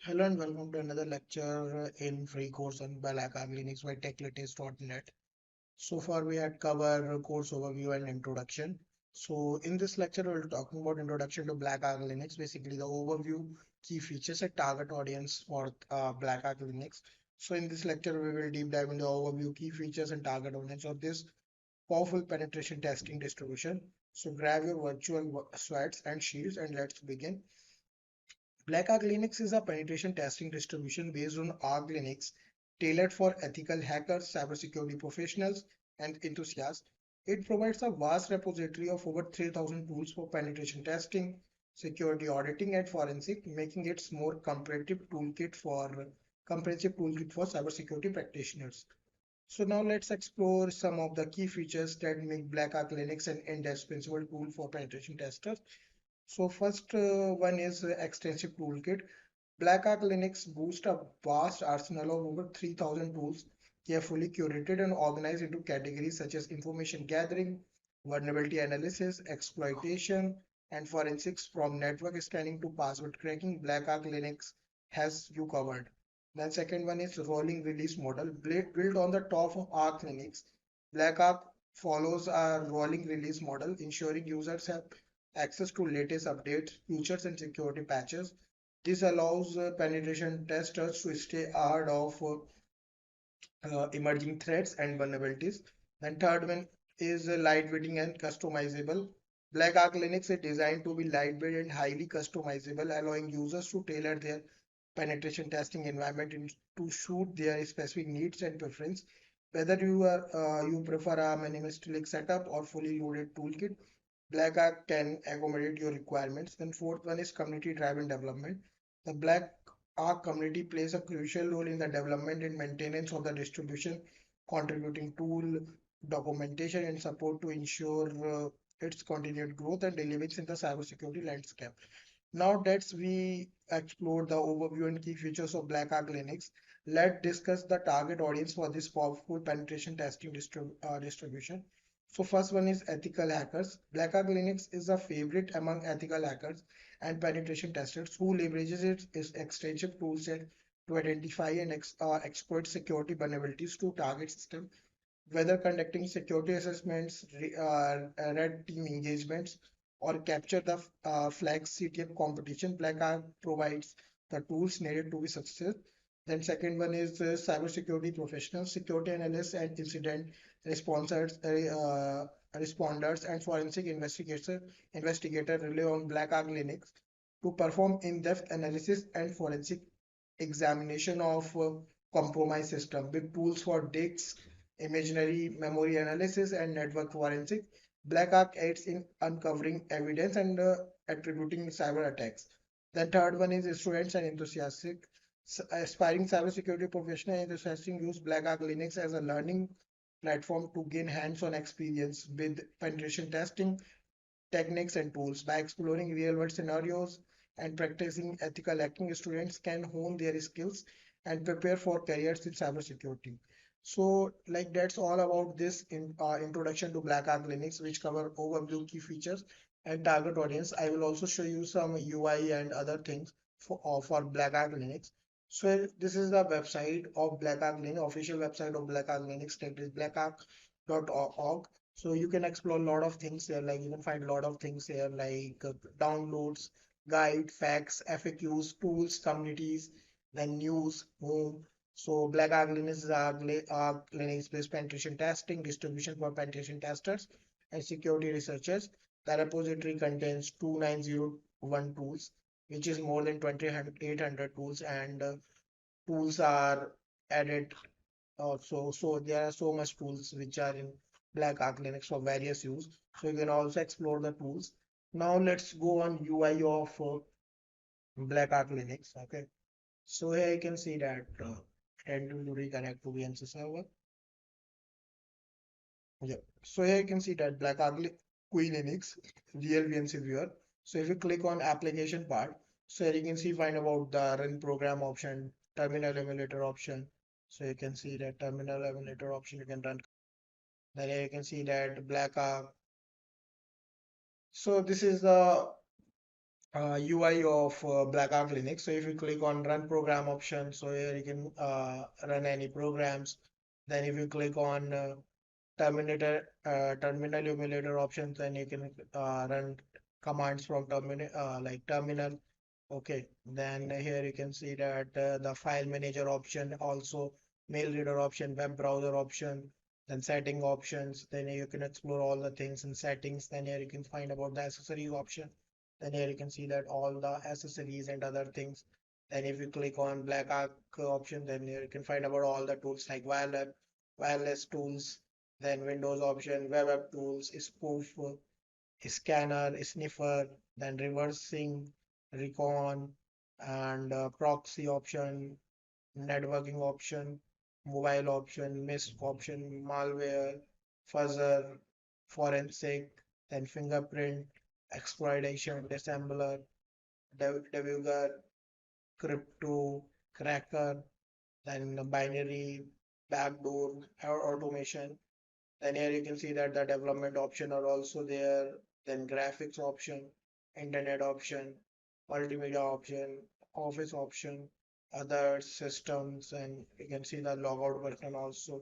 Hello and welcome to another lecture in free course on BlackArch Linux by techlatest.net. So far we had covered course overview and introduction. So in this lecture we'll talking about introduction to BlackArch Linux, basically the overview, key features and target audience for BlackArch Linux. So in this lecture we will deep dive into overview, key features and target audience of this powerful penetration testing distribution. So grab your virtual sweats and shields and let's begin. BlackArch Linux is a penetration testing distribution based on Arch Linux, tailored for ethical hackers, cybersecurity professionals, and enthusiasts. It provides a vast repository of over 3,000 tools for penetration testing, security auditing, and forensic, making it more comprehensive toolkit for cybersecurity practitioners. So now let's explore some of the key features that make BlackArch Linux an indispensable tool for penetration testers. So first one is extensive toolkit. BlackArch Linux boasts a vast arsenal of over 3,000 tools, carefully curated and organized into categories such as information gathering, vulnerability analysis, exploitation, and forensics. From network scanning to password cracking, BlackArch Linux has you covered. Then second one is rolling release model. Built on the top of Arch Linux, BlackArch follows a rolling release model, ensuring users have access to latest updates, features, and security patches. This allows penetration testers to stay ahead of emerging threats and vulnerabilities. Then third one is lightweighting and customizable. BlackArch Linux is designed to be lightweight and highly customizable, allowing users to tailor their penetration testing environment to suit their specific needs and preference. Whether you prefer a minimalistic setup or fully loaded toolkit, BlackArch can accommodate your requirements. Then fourth one is community-driven development. The BlackArch community plays a crucial role in the development and maintenance of the distribution, contributing tool documentation and support to ensure its continued growth and relevance in the cybersecurity landscape. Now that we explored the overview and key features of BlackArch Linux, let's discuss the target audience for this powerful penetration testing distribution. So first one is ethical hackers. BlackArch Linux is a favorite among ethical hackers and penetration testers who leverages its extensive toolset to identify and exploit security vulnerabilities to target system, whether conducting security assessments, red team engagements, or capture the flag CTF competition. BlackArch provides the tools needed to be successful. Then second one is cybersecurity professionals, security analysts and incident responders, responders and forensic investigator rely on BlackArch Linux to perform in-depth analysis and forensic examination of compromised system with tools for disks, imaginary memory analysis, and network forensic. BlackArch aids in uncovering evidence and attributing cyber attacks. The third one is students and enthusiastic. Aspiring cybersecurity professional and enthusiasts use BlackArch Linux as a learning platform to gain hands-on experience with penetration testing, techniques and tools. By exploring real-world scenarios and practicing ethical hacking, students can hone their skills and prepare for careers in cybersecurity. So, like that's all about this introduction to BlackArch Linux, which cover overview, key features, and target audience. I will also show you some UI and other things for BlackArch Linux. So this is the website of BlackArch Linux, official website of BlackArch Linux, that is blackarch.org. So you can explore a lot of things here, like you can find a lot of things here like downloads, guide, facts, FAQs, tools, communities, then news, home. So BlackArch Linux is our Linux-based penetration testing distribution for penetration testers and security researchers. The repository contains 2901 tools, which is more than 2800 tools, and tools are added so there are so much tools which are in BlackArch Linux for various use. So you can also explore the tools. Now let's go on UI of BlackArch Linux. Okay. So here you can see that tend to reconnect to VNC server. Yeah. So here you can see that BlackArch GUI Linux real VNC viewer. So if you click on application part, so here you can see find about the run program option, terminal emulator option. So you can see that terminal emulator option you can run. Then here you can see that BlackArch. So this is the UI of BlackArch Linux. So if you click on run program option, so here you can run any programs. Then if you click on terminal emulator options, then you can run commands from terminal. Okay, then here you can see that the file manager option, also mail reader option, web browser option, then setting options. Then you can explore all the things in settings. Then here you can find about the accessories option. Then here you can see that all the accessories and other things. Then if you click on Black Arc option, then here you can find about all the tools like wireless tools, then Windows option, web app tools, spoof, scanner, sniffer, then reversing, recon, and proxy option, networking option, mobile option, MISP option, malware, fuzzer, forensic, then fingerprint, exploitation, disassembler, debugger, crypto, cracker, then the binary, backdoor, or automation. Then here you can see that the development option are also there. Then graphics option, internet option, multimedia option, office option, other systems, and you can see the logout button also.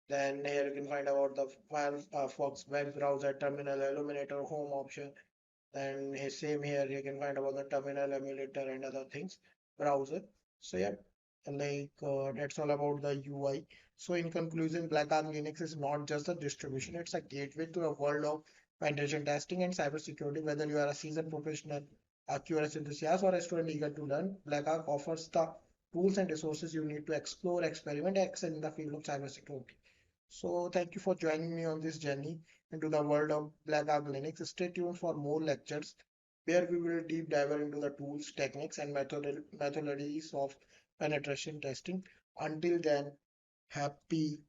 Then here you can find about the Firefox web browser, terminal, illuminator, home option. Then same here you can find about the terminal emulator and other things, browser. So yeah, that's all about the UI. So in conclusion, BlackArch Linux is not just a distribution, it's a gateway to a world of penetration testing and cybersecurity. Whether you are a seasoned professional, a curious enthusiast, or a student eager to learn, BlackArch offers the tools and resources you need to explore, experiment, and excel in the field of cybersecurity. So thank you for joining me on this journey into the world of BlackArch Linux. Stay tuned for more lectures where we will deep dive into the tools, techniques, and methodologies of penetration testing. Until then, happy